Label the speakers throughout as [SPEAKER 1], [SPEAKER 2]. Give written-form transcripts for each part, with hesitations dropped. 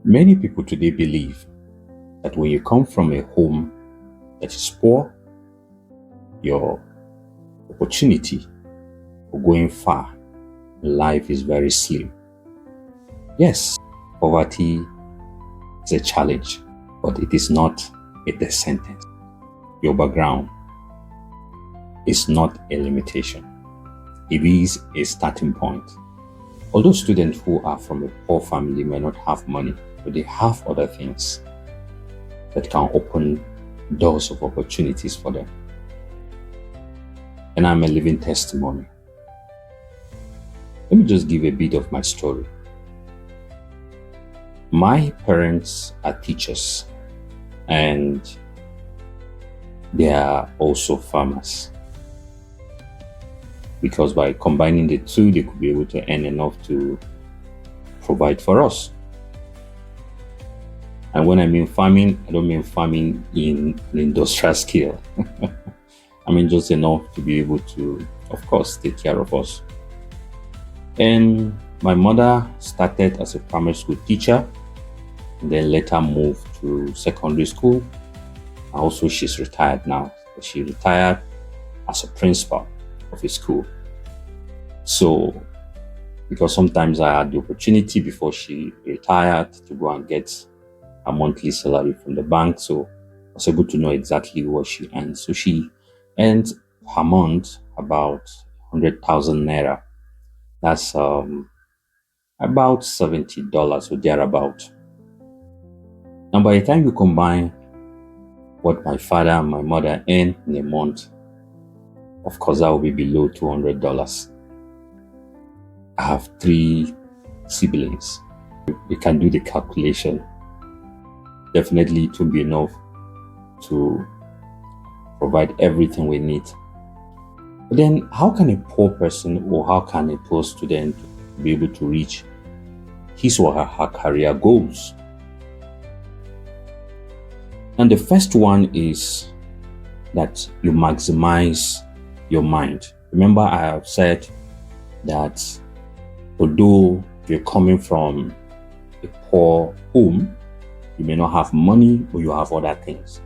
[SPEAKER 1] Many people today believe that when you come from a home that is poor, your opportunity for going far in life is very slim. Yes, poverty is a challenge, but it is not a death sentence. Your background is not a limitation. It is a starting point. Although students who are from a poor family may not have money, but they have other things that can open doors of opportunities for them. And I'm a living testimony. Let me just give a bit of my story. My parents are teachers and they are also farmers, because by combining the two, they could be able to earn enough to provide for us. And when I mean farming, I don't mean farming in an industrial scale. I mean just enough to be able to, of course, take care of us. And my mother started as a primary school teacher, and then later moved to secondary school. Also, she's retired now. She retired as a principal of a school. So, because sometimes I had the opportunity before she retired to go and get a monthly salary from the bank, so I was able to know exactly what she earned. So she earned per month about 100,000 naira. That's about $70 or thereabout. Now, by the time you combine what my father and my mother earn in a month, of course, that will be below $200. I have 3 siblings. You can do the calculation. Definitely, it will be enough to provide everything we need. But then, how can a poor person or how can a poor student be able to reach his or her career goals? And the first one is that you maximize your mind. Remember, I have said that although you're coming from a poor home, you may not have money, but you have other things.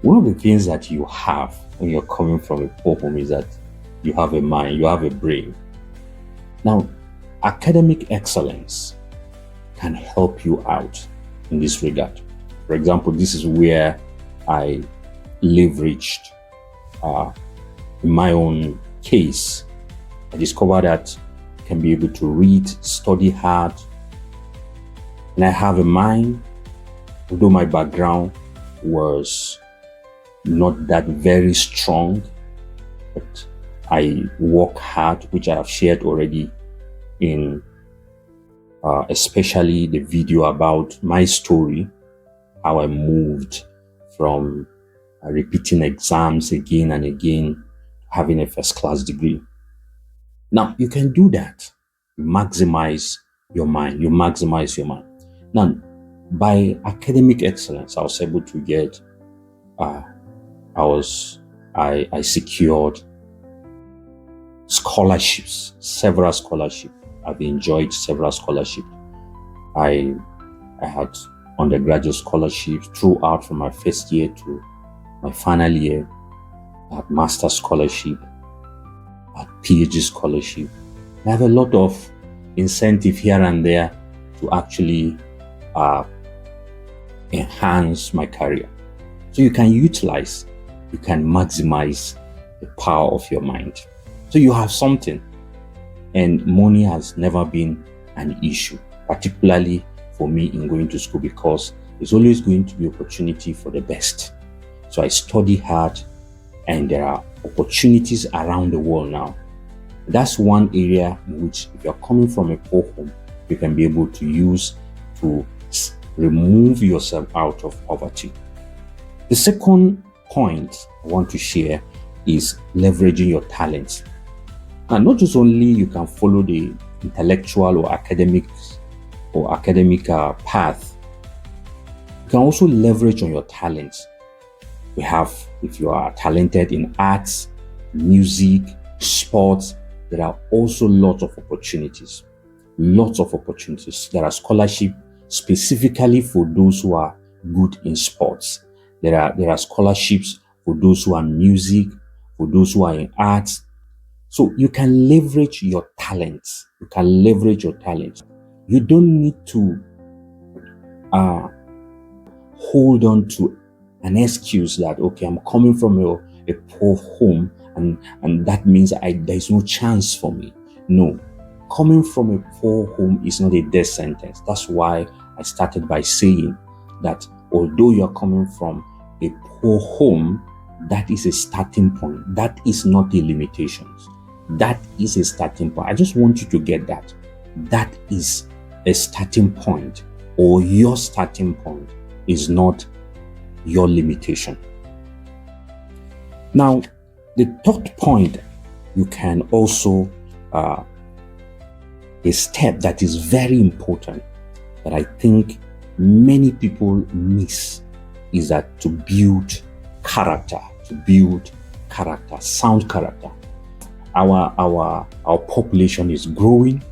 [SPEAKER 1] One of the things that you have when you're coming from a poor home is that you have a mind, you have a brain. Now, academic excellence can help you out in this regard. For example, this is where I leveraged in my own case. I discovered that I can be able to read, study hard, and I have a mind. Although my background was not that very strong, but I work hard, which I have shared already in especially the video about my story, how I moved from repeating exams again and again, having a first-class degree. Now, you can do that. You maximize your mind. You maximize your mind. Now, by academic excellence, I was able to get, I secured scholarships, several scholarships. I've enjoyed several scholarships. I had undergraduate scholarships throughout from my first year to my final year. I had master's scholarship, I had PhD scholarship. I have a lot of incentive here and there to actually enhance my career. So you can utilize, you can maximize the power of your mind. So you have something, and money has never been an issue, particularly for me in going to school, because there's always going to be opportunity for the best. So I study hard, and there are opportunities around the world now. That's one area in which, if you're coming from a poor home, you can be able to use to remove yourself out of poverty. The second point I want to share is leveraging your talents. And not just only you can follow the intellectual or academic path, you can also leverage on your talents. We have, if you are talented in arts, music, sports, there are also lots of opportunities. There are scholarships specifically for those who are good in sports. There are scholarships for those who are in music, for those who are in arts. So you can leverage your talents. You can leverage your talents. You don't need to hold on to an excuse that, okay, I'm coming from a poor home and that means there's no chance for me. No, coming from a poor home is not a death sentence. That's why I started by saying that although you're coming from a poor home, that is a starting point. That is not a limitation. That is a starting point. I just want you to get that. That is a starting point, or your starting point is not your limitation. Now, the third point, you can also, a step that is very important that I think many people miss is that to build character, sound character. Our population is growing.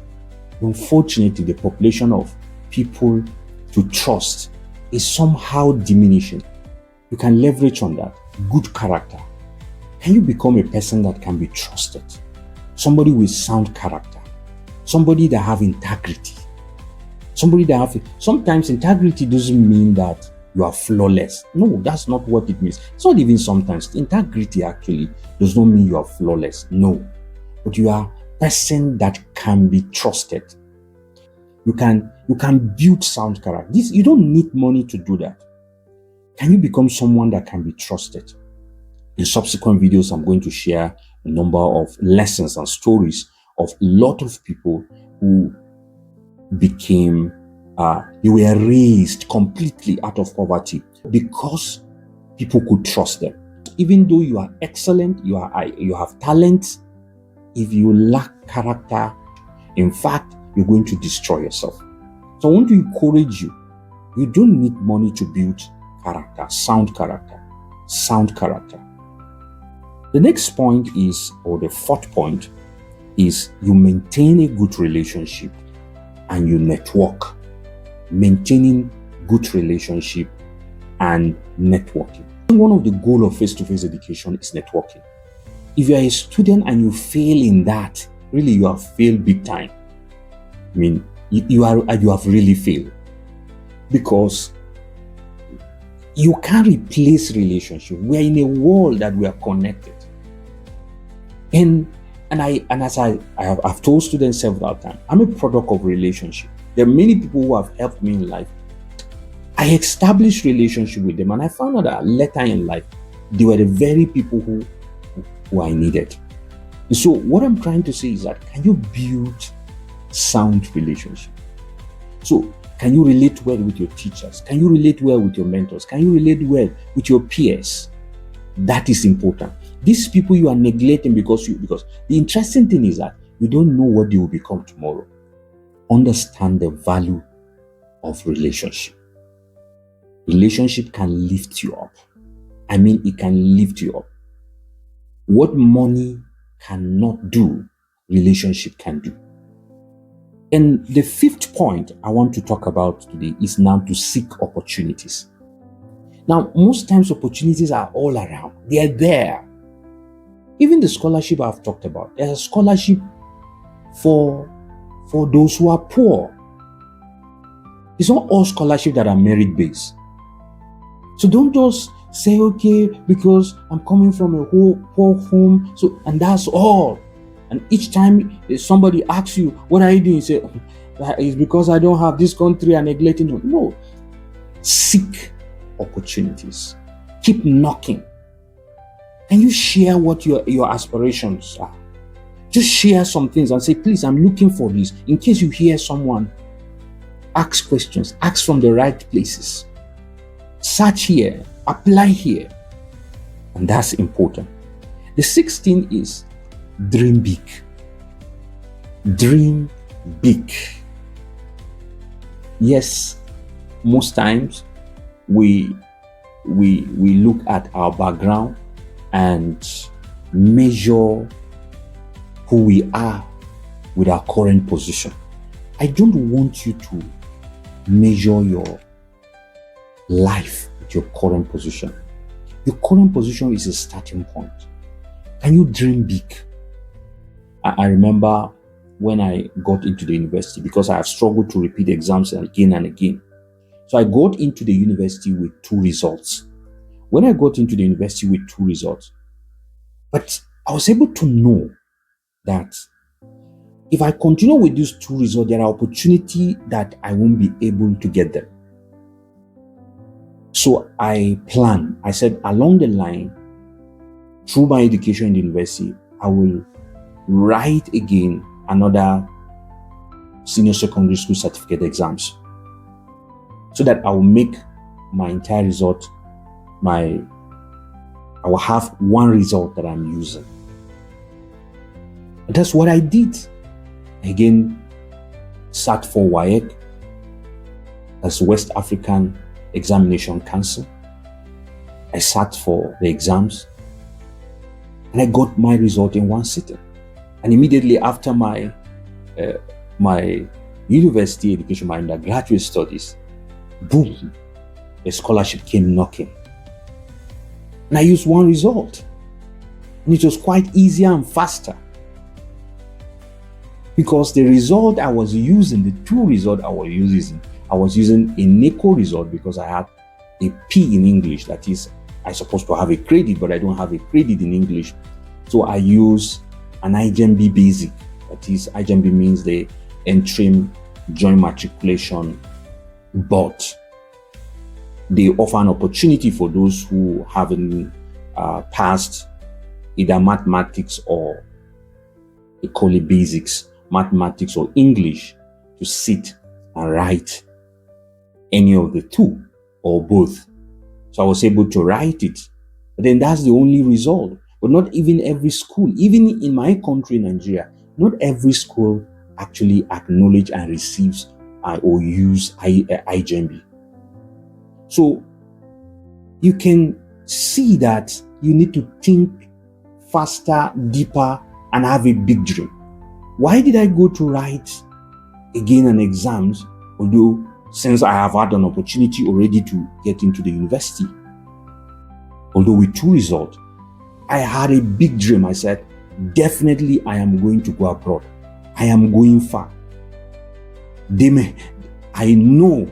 [SPEAKER 1] Unfortunately, the population of people to trust is somehow diminishing. You can leverage on that. Good character. Can you become a person that can be trusted? Somebody with sound character. Somebody that have integrity. Sometimes integrity doesn't mean that you are flawless. No, that's not what it means. It's not even sometimes. Integrity actually does not mean you are flawless. No. But you are a person that can be trusted. You can build sound character. You don't need money to do that. Can you become someone that can be trusted? In subsequent videos, I'm going to share a number of lessons and stories of a lot of people who became, they were raised completely out of poverty because people could trust them. Even though you are excellent, you have talent, if you lack character, in fact, you're going to destroy yourself. So I want to encourage you. You don't need money to build character, sound character. The next point is, or the fourth point is, you maintain a good relationship and you network. Maintaining good relationship and networking. One of the goals of face-to-face education is networking. If you are a student and you fail in that, really you have failed big time. I mean, you have really failed, because you can't replace relationship. We are in a world that we are connected. And as I've told students several times, I'm a product of relationship. There are many people who have helped me in life. I established relationship with them, and I found out that later in life, they were the very people who I needed. And so what I'm trying to say is that, can you build sound relationship? So can you relate well with your teachers? Can you relate well with your mentors? Can you relate well with your peers? That is important. These people you are neglecting because the interesting thing is that you don't know what they will become tomorrow. Understand the value of relationship. Relationship can lift you up. I mean, it can lift you up. What money cannot do, relationship can do. And the fifth point I want to talk about today is now to seek opportunities. Now, most times opportunities are all around. They are there. Even the scholarship I've talked about, there's a scholarship for those who are poor. It's not all scholarships that are merit-based. So don't just say, okay, because I'm coming from a poor home, so, and that's all. And each time somebody asks you, what are you doing? You say, it's because I don't have this country and neglecting them. No. Seek opportunities. Keep knocking. Can you share what your aspirations are? Just share some things and say, please, I'm looking for this. In case you hear someone, ask questions. Ask from the right places. Search here. Apply here. And that's important. The sixth thing is, dream big. Dream big. Yes, most times we look at our background and measure who we are with our current position. I don't want you to measure your life with your current position. Your current position is a starting point. Can you dream big? I remember when I got into the university, because I have struggled to repeat exams again and again. So I got into the university with 2 results. When I got into the university with 2 results, but I was able to know that if I continue with these 2 results, there are opportunities that I won't be able to get them. So I planned. I said, along the line, through my education in the university, I will write again another senior secondary school certificate exams, so that I will make my entire result, I will have one result that I'm using. And that's what I did. Again, sat for WAEC, that's West African Examination Council. I sat for the exams, and I got my result in one sitting. And immediately after my university education, my undergraduate studies, boom, a scholarship came knocking. And I used one result. And it was quite easier and faster, because the result I was using, the 2 results I was using a NACO result, because I had a P in English. That is, I'm supposed to have a credit, but I don't have a credit in English. So I use an IJMB basic. That is, IJMB means the interim joint matriculation, but they offer an opportunity for those who haven't passed either mathematics or they call it basics, mathematics or English, to sit and write any of the 2 or both. So I was able to write it. But then that's the only result. But not even every school, even in my country, Nigeria, not every school actually acknowledge and receives or use IJMB. So you can see that you need to think faster, deeper, and have a big dream. Why did I go to write again an exams, although since I have had an opportunity already to get into the university? Although with 2 results, I had a big dream. I said, definitely I am going to go abroad. I am going far. I know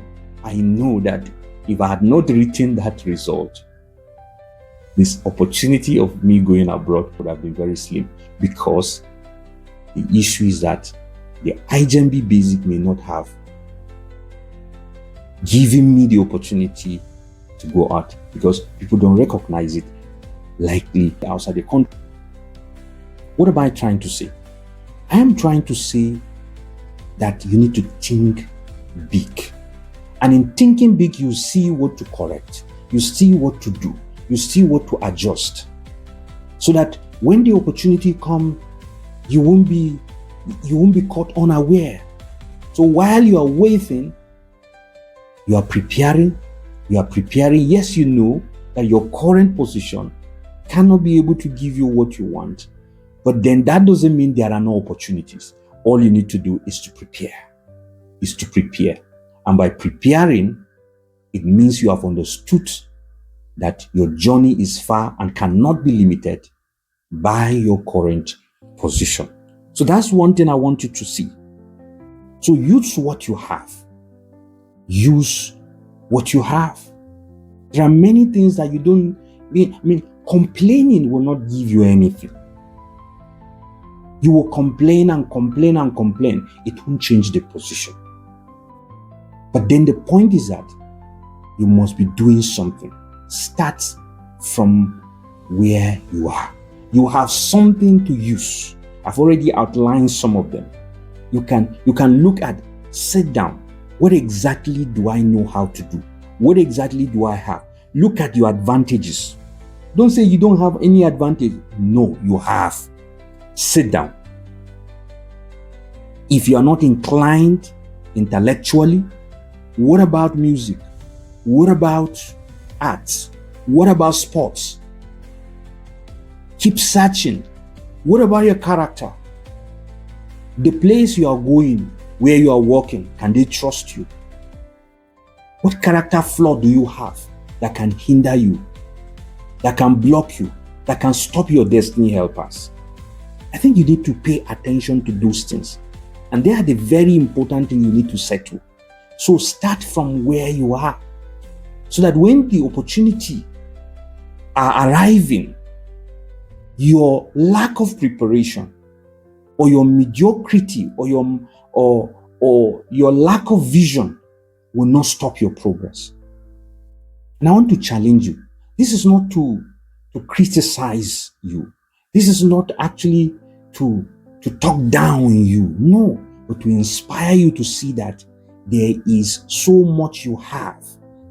[SPEAKER 1] that if I had not written that result, this opportunity of me going abroad would have been very slim, because the issue is that the IJMB basic may not have given me the opportunity to go out, because people don't recognize it likely outside the country. What am I trying to say? I am trying to say that you need to think big. And in thinking big, you see what to correct, you see what to do, you see what to adjust, so that when the opportunity comes, you won't be caught unaware. So while you are waiting, you are preparing. Yes, you know that your current position cannot be able to give you what you want, but then that doesn't mean there are no opportunities. All you need to do is to prepare. And by preparing, it means you have understood that your journey is far and cannot be limited by your current position. So that's one thing I want you to see. So use what you have. Use what you have. There are many things that you don't complaining will not give you anything. You will complain and complain and complain. It won't change the position. But then the point is that you must be doing something. Start from where you are. You have something to use. I've already outlined some of them. You can look at, sit down. What exactly do I know how to do? What exactly do I have? Look at your advantages. Don't say you don't have any advantage. No, you have. Sit down. If you are not inclined intellectually, what about music? What about arts? What about sports? Keep searching. What about your character? The place you are going, where you are working, can they trust you? What character flaw do you have that can hinder you, that can block you, that can stop your destiny helpers? I think you need to pay attention to those things. And they are the very important thing you need to settle. So start from where you are, so that when the opportunity are arriving, your lack of preparation or your mediocrity or your lack of vision will not stop your progress. And I want to challenge you. This is not to criticize you. This is not actually to talk down on you. No, but to inspire you to see that there is so much you have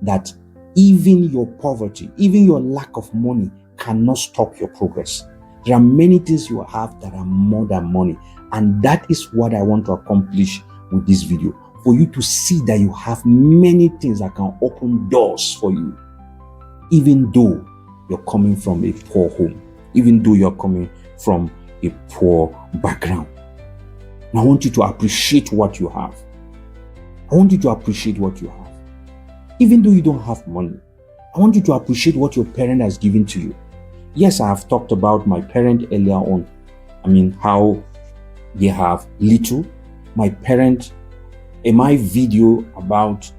[SPEAKER 1] that even your poverty, even your lack of money cannot stop your progress. There are many things you have that are more than money. And that is what I want to accomplish with this video. For you to see that you have many things that can open doors for you, even though you're coming from a poor home, even though you're coming from a poor background. And I want you to appreciate what you have. I want you to appreciate what you have. Even though you don't have money, I want you to appreciate what your parent has given to you. Yes, I have talked about my parent earlier on. How they have little. My parent, in my video about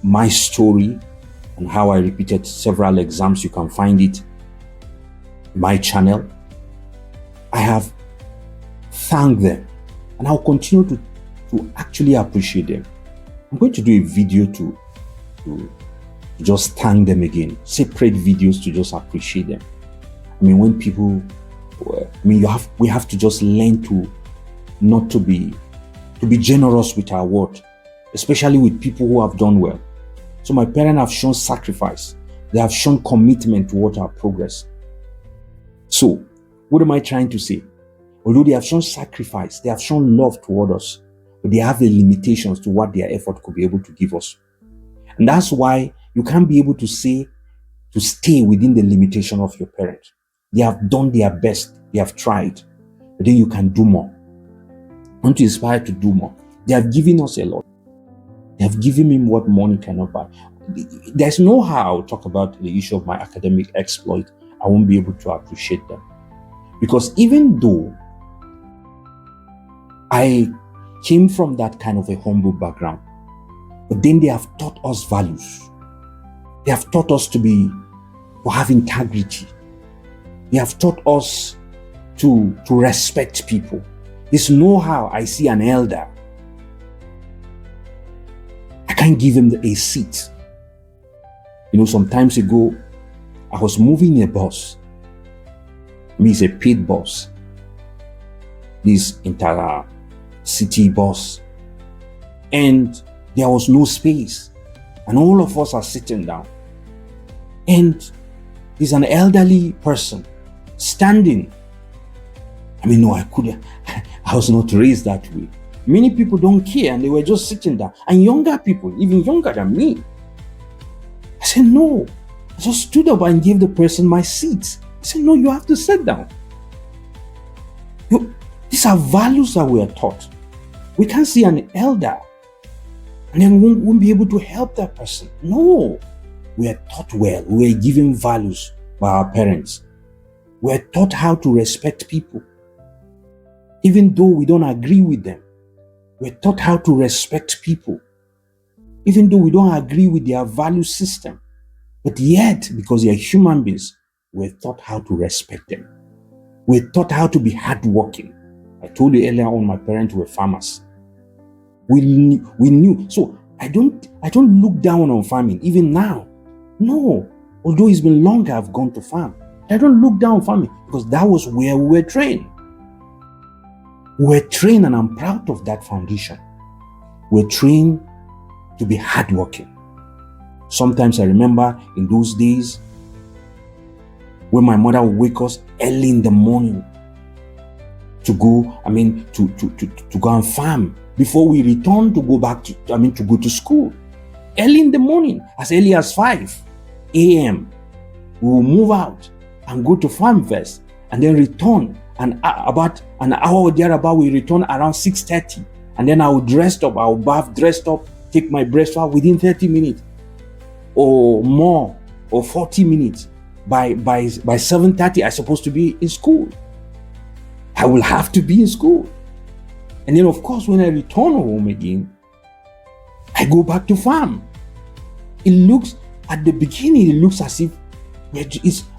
[SPEAKER 1] my story and how I repeated several exams, you can find it in my channel. I have thanked them, and I'll continue to actually appreciate them. I'm going to do a video to just thank them again, separate videos to just appreciate them. When people, we have to just learn to be generous with our word, especially with people who have done well. So my parents have shown sacrifice. They have shown commitment toward our progress. So what am I trying to say? Although they have shown sacrifice, they have shown love toward us, but they have the limitations to what their effort could be able to give us. And that's why you can't be able to stay within the limitation of your parents. They have done their best. They have tried. But then you can do more. I want to inspire to do more. They have given us a lot. They have given me what money cannot buy. There's no how I'll talk about the issue of my academic exploit. I won't be able to appreciate them. Because even though I came from that kind of a humble background, but then they have taught us values. They have taught us to have integrity. They have taught us to respect people. There's no how I see an elder, I can't give him a seat. Some times ago, I was moving a bus. It's a paid bus. This inter-city bus. And there was no space. And all of us are sitting down. And there's an elderly person standing. No, I couldn't. I was not raised that way. Many people don't care and they were just sitting there. And younger people, even younger than me. I said, no. I just stood up and gave the person my seat. I said, no, you have to sit down. These are values that we are taught. We can't see an elder and then we won't be able to help that person. No. We are taught well. We are given values by our parents. We are taught how to respect people. Even though we don't agree with them, we're taught how to respect people. Even though we don't agree with their value system, but yet, because they are human beings, we're taught how to respect them. We're taught how to be hardworking. I told you earlier on, my parents were farmers. We knew. So I don't look down on farming, even now. No. Although it's been long I've gone to farm. I don't look down on farming because that was where we were trained. We're trained, and I'm proud of that foundation. We're trained to be hardworking. Sometimes I remember in those days when my mother would wake us early in the morning to go, to go and farm before we return to go back to go to school. Early in the morning, as early as 5 a.m., we will move out and go to farm first and then return. And about an hour or thereabout, we return around 6:30. And then I will dress up, I will bath, dressed up, take my breakfast within 30 minutes. or more, or 40 minutes. By 7:30, I'm supposed to be in school. I will have to be in school. And then, of course, when I return home again, I go back to farm. It looks, at the beginning, it looks as if,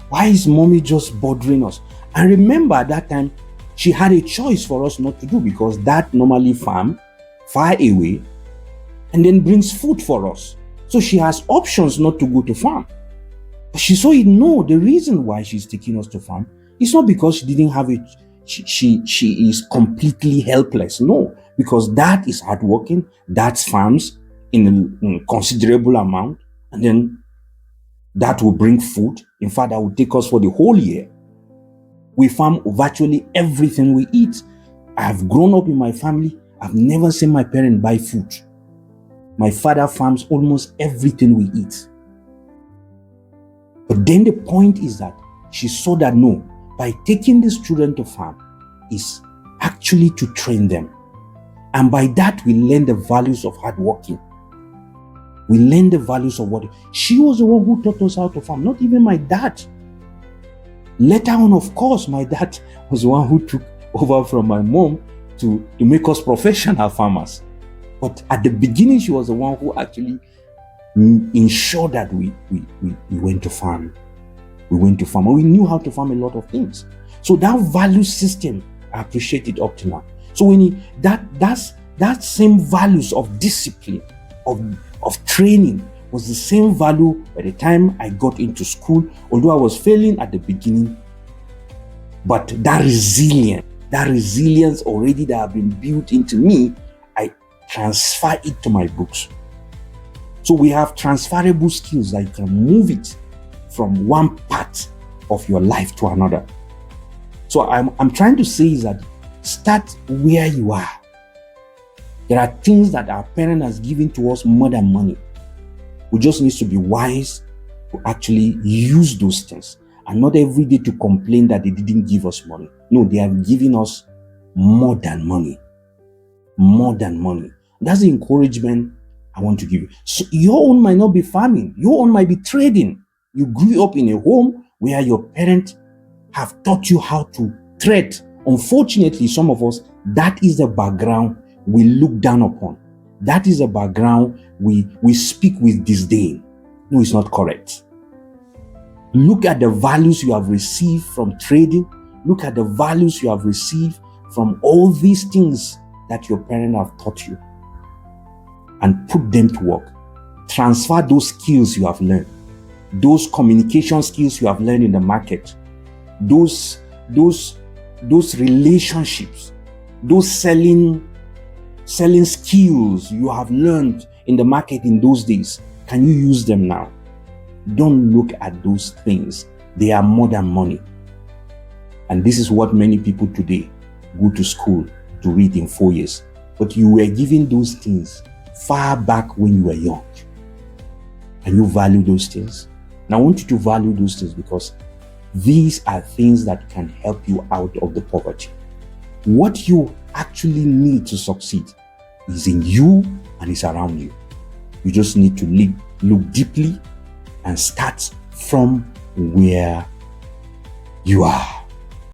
[SPEAKER 1] why is mommy just bothering us? And remember, at that time, she had a choice for us not to do, because that normally farm far away and then brings food for us. So she has options not to go to farm. But she saw it, no, the reason why she's taking us to farm is not because she didn't have it. She is completely helpless. No, because that is hardworking. That's farms in a considerable amount. And then that will bring food. In fact, that will take us for the whole year. We farm virtually everything we eat. I have grown up in my family. I've never seen my parents buy food. My father farms almost everything we eat. But then the point is that she saw that no, by taking these children to farm is actually to train them. And by that, we learn the values of hard working. We learn the values of what she was the one who taught us how to farm, not even my dad. Later on, of course, my dad was the one who took over from my mom to make us professional farmers. But at the beginning, she was the one who actually ensured that we went to farm. We went to farm, and we knew how to farm a lot of things. So that value system, I appreciate it up to now. So when that same values of discipline, of training, was the same value by the time I got into school, although I was failing at the beginning. But that resilience already that have been built into me, I transfer it to my books. So we have transferable skills that you can move it from one part of your life to another. So I'm trying to say is that start where you are. There are things that our parent has given to us more than money. We just need to be wise to actually use those things, and not every day to complain that they didn't give us money. No, they have given us more than money. More than money. That's the encouragement I want to give you. So your own might not be farming. Your own might be trading. You grew up in a home where your parents have taught you how to trade. Unfortunately, some of us, that is the background we look down upon. That is a background we speak with disdain. No, it's not correct. Look at the values you have received from trading. Look at the values you have received from all these things that your parents have taught you, and put them to work. Transfer those skills you have learned, those communication skills you have learned in the market, those relationships, those selling skills you have learned in the market in those days. Can you use them now? Don't look at those things. They are more than money. And this is what many people today go to school to read in 4 years. But you were given those things far back when you were young. And you value those things. And I want you to value those things, because these are things that can help you out of the poverty. What you actually need to succeed is in you and is around you. You just need to look deeply and start from where you are.